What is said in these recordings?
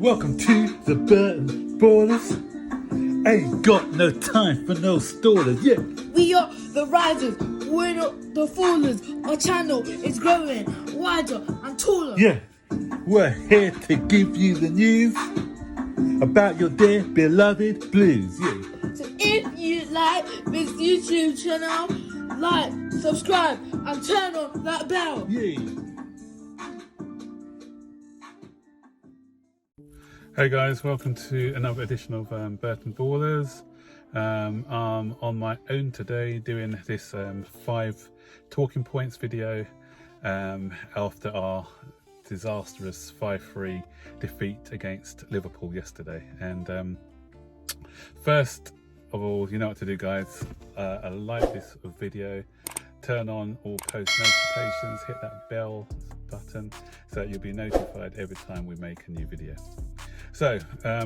Welcome to the Burton Ballers. Ain't got no time for no stallers, yeah. We are the risers, we're not the fallers. Our channel is growing wider and taller. Yeah, we're here to give you the news about your dear beloved Blues, yeah. So if you like this YouTube channel, like, subscribe and turn on that bell. Yeah. Hey guys, welcome to another edition of Burton Ballers. I'm on my own today doing this 5 talking points video after our disastrous 5-3 defeat against Liverpool yesterday. And first of all, you know what to do, guys. Like this video, turn on all post notifications, hit that bell button so that you'll be notified every time we make a new video. So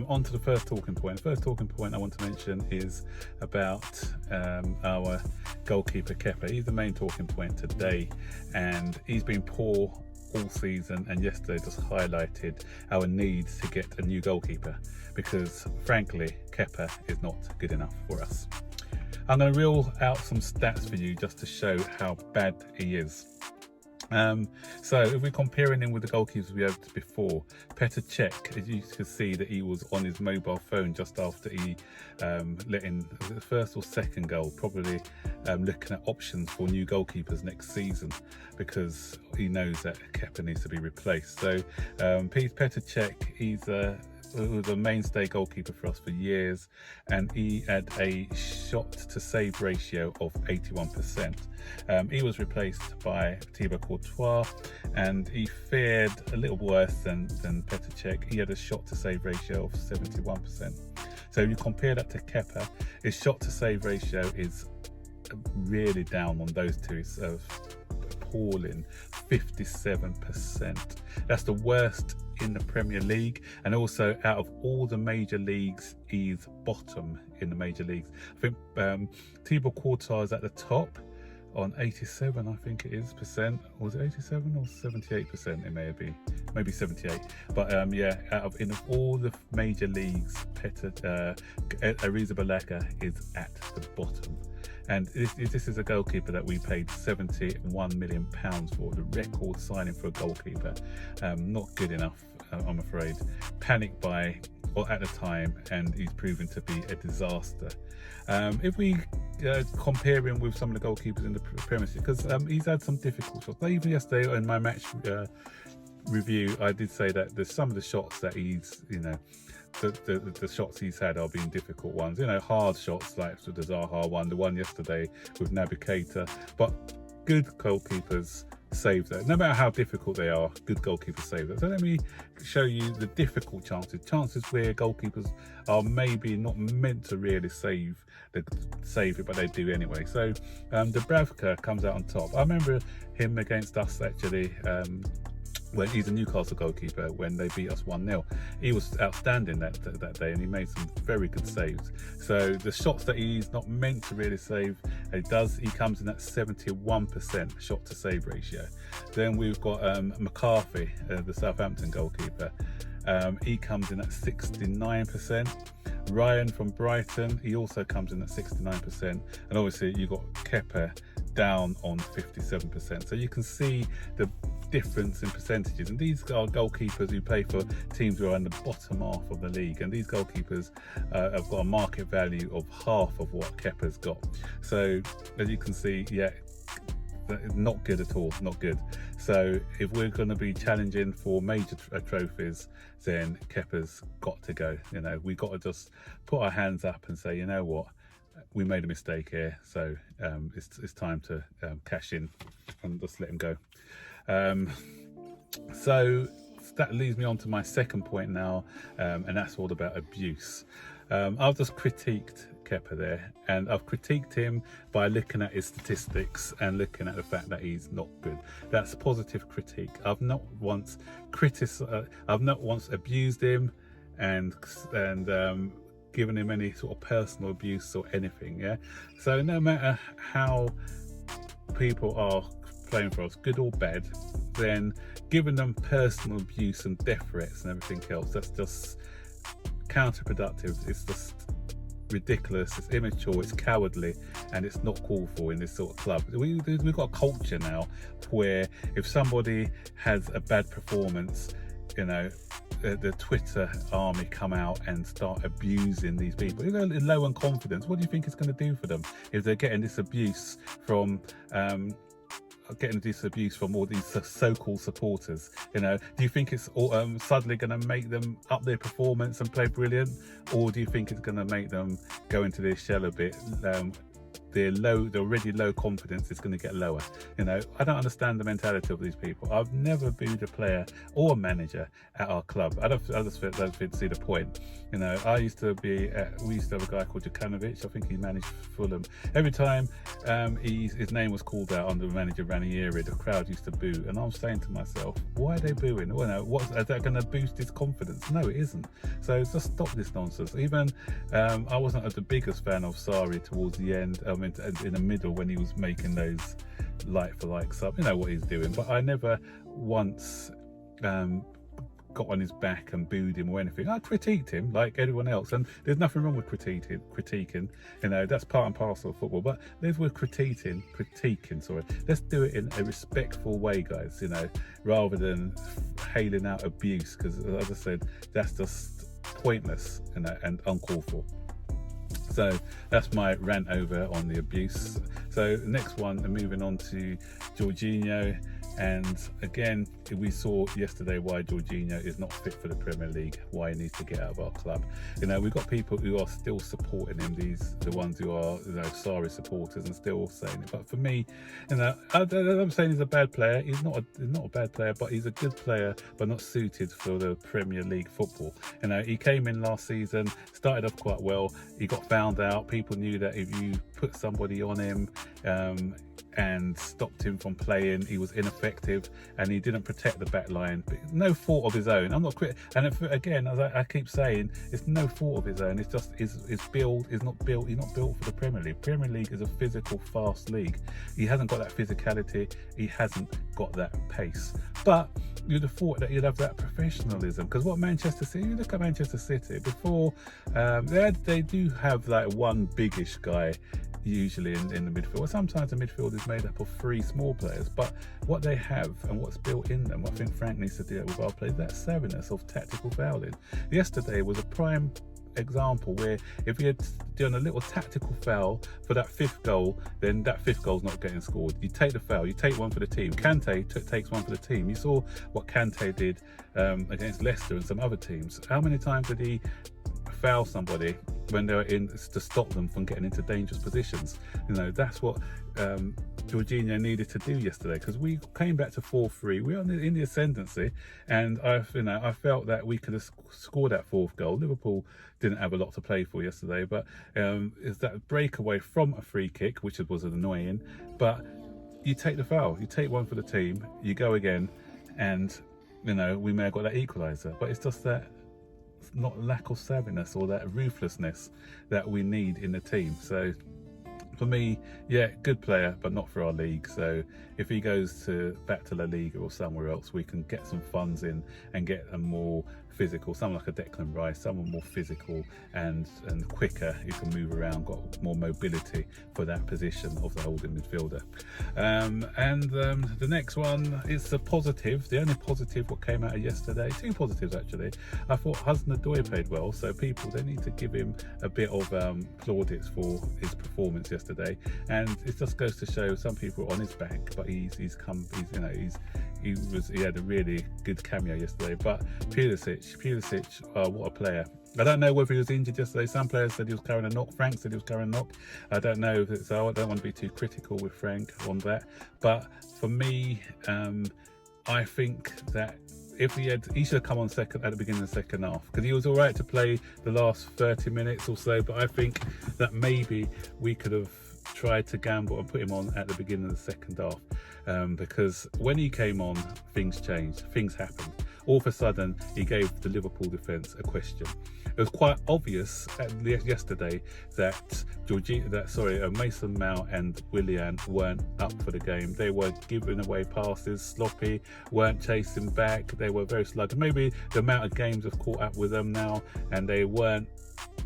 on to the first talking point. The first talking point I want to mention is about our goalkeeper Kepa. He's the main talking point today, and he's been poor all season, and yesterday just highlighted our need to get a new goalkeeper because frankly Kepa is not good enough for us. I'm going to reel out some stats for you just to show how bad he is. So if we're comparing him with the goalkeepers we had before, Petr Cech, as you can see that he was on his mobile phone just after he let in the first or second goal, probably looking at options for new goalkeepers next season because he knows that Kepa needs to be replaced. So Petr Cech, he's was a mainstay goalkeeper for us for years, and he had a shot to save ratio of 81%. He was replaced by Thibaut Courtois, and he fared a little worse than Petr Cech. He had a shot to save ratio of 71%. So if you compare that to Kepa, his shot to save ratio is really down on those two. It's appalling, 57%. That's the worst in the Premier League, and also out of all the major leagues, he's bottom in the major leagues. I think Thibaut Courtois is at the top on 87, I think it is, percent. Was it 87 or 78%? It may be, maybe 78. But yeah, in all the major leagues, Arrizabalaga is at the bottom. And this is a goalkeeper that we paid £71 million for, the record signing for a goalkeeper. Not good enough, I'm afraid. Panicked by, or at the time, and he's proven to be a disaster. If we compare him with some of the goalkeepers in the Premier League, because he's had some difficult shots. Even yesterday in my match review, I did say that there's some of the shots that he's, you know, the shots he's had are being difficult ones, you know, hard shots like the Zaha one, the one yesterday with Naby Keita. But good goalkeepers save that. No matter how difficult they are, good goalkeepers save that. So let me show you the difficult chances where goalkeepers are maybe not meant to really save it, but they do anyway. So Dubravka comes out on top. I remember him against us actually. When he's a Newcastle goalkeeper, when they beat us 1-0, he was outstanding that day, and he made some very good saves. So the shots that he's not meant to really save, he comes in at 71% shot to save ratio. Then we've got McCarthy, the Southampton goalkeeper. He comes in at 69%. Ryan from Brighton, he also comes in at 69%. And obviously you've got Kepa down on 57%. So you can see the difference in percentages, and these are goalkeepers who play for teams who are in the bottom half of the league, and these goalkeepers have got a market value of half of what Kepa's got. So as you can see, yeah, not good at all, not good. So if we're going to be challenging for major trophies, then Kepa's got to go. You know, we got to just put our hands up and say, you know what, we made a mistake here, so it's time to cash in and just let him go. So that leads me on to my second point now, and that's all about abuse. I've just critiqued Kepa there, and I've critiqued him by looking at his statistics and looking at the fact that he's not good. That's positive critique. I've not once abused him and given him any sort of personal abuse or anything. Yeah. So no matter how people are playing for us, good or bad, then giving them personal abuse and death threats and everything else, that's just counterproductive. It's just ridiculous, it's immature, it's cowardly, and it's not called for in this sort of club. We've got a culture now where if somebody has a bad performance, you know, the Twitter army come out and start abusing these people. If they're low on confidence, what do you think it's going to do for them if they're getting this abuse from all these so-called supporters? You know, do you think it's all, suddenly going to make them up their performance and play brilliant, or do you think it's going to make them go into their shell a bit? The already low confidence is going to get lower. You know, I don't understand the mentality of these people. I've never booed a player or a manager at our club. I just don't see the point. You know, we used to have a guy called Jorginho. I think he managed Fulham. Every time his name was called out under manager Ranieri, the crowd used to boo, and I'm saying to myself, why are they booing? Well, no, is that going to boost his confidence? No, it isn't. So just stop this nonsense. Even I wasn't the biggest fan of Sarri towards the end, in the middle, when he was making those like for like sub. You know what he's doing, but I never once got on his back and booed him or anything. I critiqued him like everyone else, and there's nothing wrong with critiquing. You know, that's part and parcel of football. But there's with critiquing. Sorry, let's do it in a respectful way, guys. You know, rather than hailing out abuse, because as I said, that's just pointless, you know, and uncalled for. So that's my rant over on the abuse. So next one, moving on to Jorginho. And again, we saw yesterday why Jorginho is not fit for the Premier League, why he needs to get out of our club. You know, we've got people who are still supporting him, the ones who are, you know, Sarri supporters, and still saying it. But for me, you know, I'm saying he's a bad player. He's not a bad player, but he's a good player, but not suited for the Premier League football. You know, he came in last season, started off quite well. He got found out. People knew that if you put somebody on him, and stopped him from playing, he was ineffective, and he didn't protect the back line. But no fault of his own. I'm not and again, as I keep saying, it's no fault of his own. It's just his build is not built. He's not built for the Premier League. Premier League is a physical, fast league. He hasn't got that physicality. He hasn't got that pace. But you'd have thought that you'd have that professionalism, because what Manchester City, you look at Manchester City before, they do have like one biggish guy usually in the midfield. Sometimes the midfield is made up of three small players, but what they have and what's built in them, I think Frank needs to do it with our players, that savviness of tactical fouling. Yesterday was a prime example where if he had done a little tactical foul for that fifth goal, then that fifth goal's not getting scored. You take the foul, you take one for the team. Kante takes one for the team. You saw what Kante did against Leicester and some other teams. How many times did he foul somebody when they were in to stop them from getting into dangerous positions? You know, that's what Jorginho needed to do yesterday, because we came back to 4-3. We were in the ascendancy, and I felt that we could have scored that fourth goal. Liverpool didn't have a lot to play for yesterday, but it's that breakaway from a free kick, which was annoying. But you take the foul, you take one for the team, you go again, and you know, we may have got that equaliser. But it's just that not lack of savviness or that ruthlessness that we need in the team. So for me, yeah, good player, but not for our league. So if he goes back to La Liga or somewhere else, we can get some funds in and get a more physical, someone like a Declan Rice, someone more physical and quicker, who can move around, got more mobility for that position of the holding midfielder. The next one is the positive, the only positive what came out of yesterday. Two positives actually. I thought Hudson-Odoi played well, so they need to give him a bit of plaudits for his performance yesterday. And it just goes to show some people are on his back, but he had a really good cameo yesterday. But Pulisic, what a player. I don't know whether he was injured yesterday. Some players said he was carrying a knock. Frank said he was carrying a knock. I don't know, so I don't want to be too critical with Frank on that. But for me, I think that he should have come on second at the beginning of the second half, because he was all right to play the last 30 minutes or so. But I think that maybe we could have tried to gamble and put him on at the beginning of the second half, because when he came on, things changed, things happened. all of a sudden he gave the Liverpool defence a question. It was quite obvious yesterday that Mason Mount and Willian weren't up for the game. They were giving away passes, sloppy, weren't chasing back. They were very sluggish. Maybe the amount of games have caught up with them now, and they weren't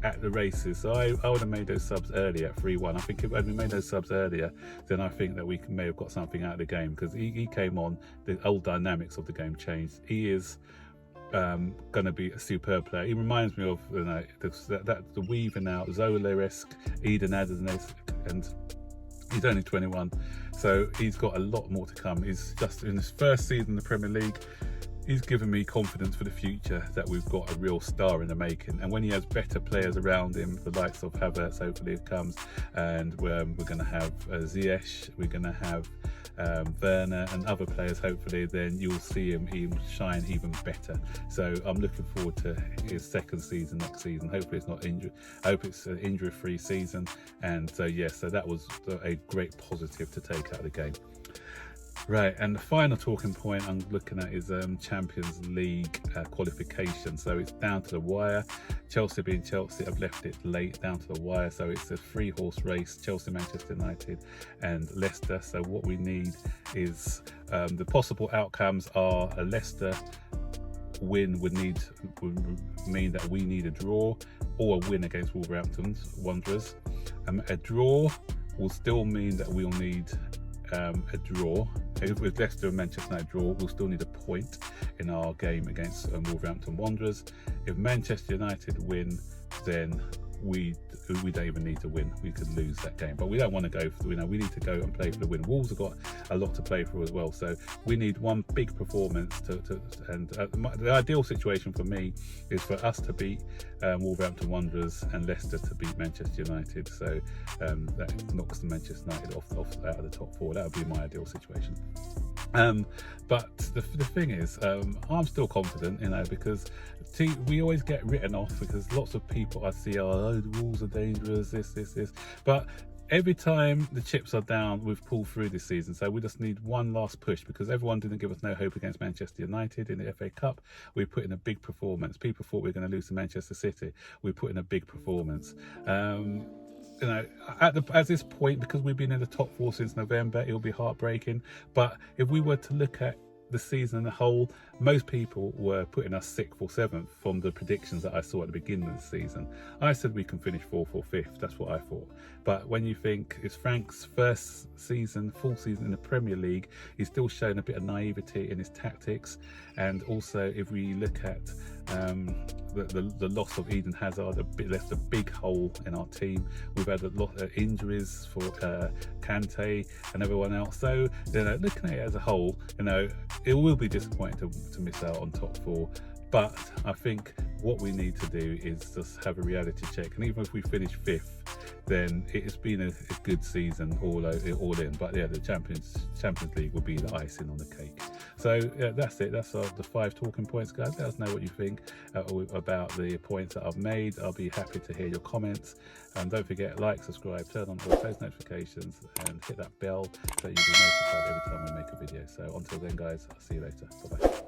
at the races. So I would have made those subs earlier at 3-1. I think if we made those subs earlier, then I think that we may have got something out of the game, because he came on, the old dynamics of the game changed. He is going to be a superb player. He reminds me of the weaving out Zola-esque Eden Hazard-esque, and he's only 21, so he's got a lot more to come. He's just in his first season in the Premier League. He's given me confidence for the future that we've got a real star in the making. And when he has better players around him, the likes of Havertz, hopefully it comes, and we're going to have Ziyech, we're going to have Werner and other players, hopefully, then you'll see him shine even better. So I'm looking forward to his second season next season. Hopefully it's not injury. I hope it's an injury-free season. And so so that was a great positive to take out of the game. Right, and the final talking point I'm looking at is Champions League qualification. So it's down to the wire. Chelsea being Chelsea have left it late, down to the wire. So it's a 3-horse race, Chelsea, Manchester United and Leicester. So what we need is, the possible outcomes are a Leicester win would mean that we need a draw, or a win against Wolverhampton Wanderers. A draw will still mean that we'll need a draw. If Leicester and Manchester United draw, we'll still need a point in our game against Wolverhampton Wanderers. If Manchester United win, then we don't even need to win. We could lose that game, but we don't want to go for, we need to go and play for the win. Wolves have got a lot to play for as well, so we need one big performance and the ideal situation for me is for us to beat Wolverhampton Wanderers and Leicester to beat Manchester United. So that knocks the Manchester United off out of the top 4. That would be my ideal situation. But the thing is, I'm still confident, because we always get written off because lots of people I see are, the Wolves are dangerous, this. But every time the chips are down, we've pulled through this season. So we just need one last push, because everyone didn't give us no hope against Manchester United in the FA Cup. We put in a big performance. People thought we were going to lose to Manchester City. We put in a big performance. At this point, because we've been in the top 4 since November, it'll be heartbreaking. But if we were to look at the season as a whole, most people were putting us 6th or 7th from the predictions that I saw at the beginning of the season. I said we can finish 4th or 5th. That's what I thought. But when you think it's Frank's first season, full season in the Premier League, he's still showing a bit of naivety in his tactics. And also, if we look at the loss of Eden Hazard, left a big hole in our team. We've had a lot of injuries for Kante and everyone else. So, looking at it as a whole, it will be disappointing to miss out on top 4. But I think what we need to do is just have a reality check. And even if we finish 5th, then it's been a good season all in. But yeah, the Champions League will be the icing on the cake. So that's it. That's the 5 talking points, guys. Let us know what you think about the points that I've made. I'll be happy to hear your comments. And don't forget, like, subscribe, turn on all post notifications, and hit that bell so you'll be notified every time we make a video. So until then, guys, I'll see you later. Bye bye.